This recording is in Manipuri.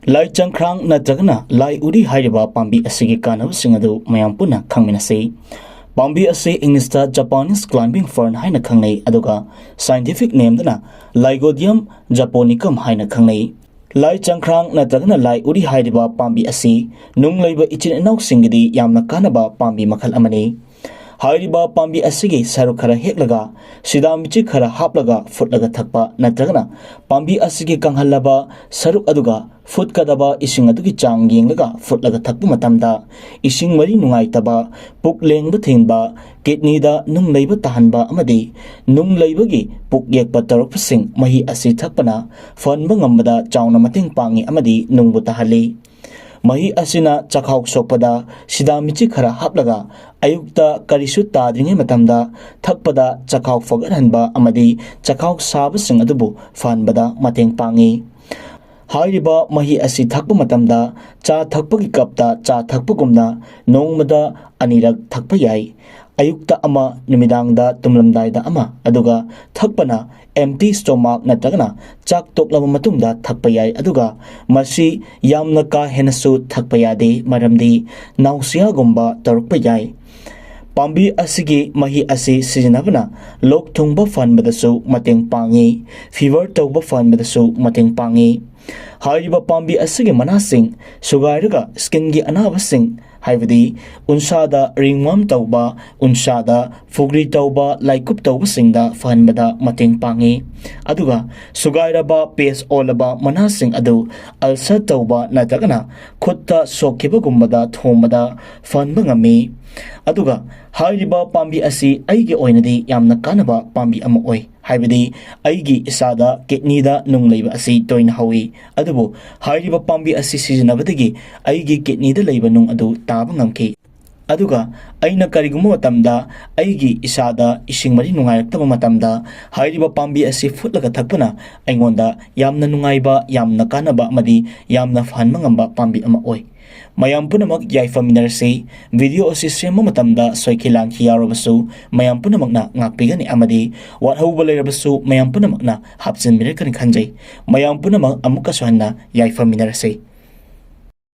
Lai Changkrang natragana Lai Uri hairiba pambi asigi kanabasing adu mayam puna khangminasi. Pambi ase Englishta Japanese climbing fern haina khangnei aduga scientific name dana Lygodium japonicum haina khangnei. Lai Changkrang natragana Lai Uri hairiba pambi asi nung leiba ichin inau singidi yamna kanaba pambi makhal amani. Hairiba pambi asigi saru khara heklaga sidamichi khara haplaga futlaga thakpa natragana pambi asigi kanghallaba saruk aduga fut kadaba ising adugi chang yenglaga futlaga thakpu matamda ising mari nungaitaba puk lengba thingba kidney da nung leiba tahanba amadi nung leibagi puk yekpa tarokpasing mahi asi thakpana fanba ngambada chawna mateng pangi amadi nungbu tahali. Mahi asina chakhauk sokpada sidamichi khara haplaga ayukta karisu tadringe matamda thakpada chakhauk fagarhanba amadi chakhauk sabasing adubu fanbada mateng pangi. Hairiba mahi asi thakpa matamda cha thakpagi kapta cha thakpagumna nongmada anirak thakpa yai. Ayukta ama numidangda tumlamdaida ama aduga thakpana empty stomach natragana chak toklaba matungda thakpa yai aduga masi yamna ka henasu thakpa yade maramdi nausea gumba tarukpa yai. Pambi asigi mahi asi sijanabana lok thungba fanbadasu mateng pangi fever tawba fanbadasu mateng pangi. Hairiba pambi asigi manasing sugairaga skin gi anabasing haibadi unsada ringwam tawba unsada fugri tawba laikup tawbasingda fanbada mateng pangi aduga sugairaba pes olaba manasing adu ulcer tawba natragana khutta sokhiba gumbada thomada fanba ngami aduga hairiba pambi asi aigi oinadi yamna kanaba pambi ama oi haibadi aigi isada kidney da nung leiba asi toina hawi adubu hairiba pambi asi sijanabadagi aigi kidney da leiba nung adu taba ngamki aduga aina kariguma matamda aigi isada ising mari nungairaktaba matamda hairiba pambi asi futlaga thakpana aingonda yamna nungaiba yamna kanaba amadi yamna fanma ngamba pambi ama oi. Mayam punamak yaifaminarase video asi sema matamda soikilang hiyarabasu mayam punamakna ngakpigani amadi wathauba leirabasu mayam punamakna hapsin mirakani khanjai mayam punamak amuka sohanna yaifaminarase.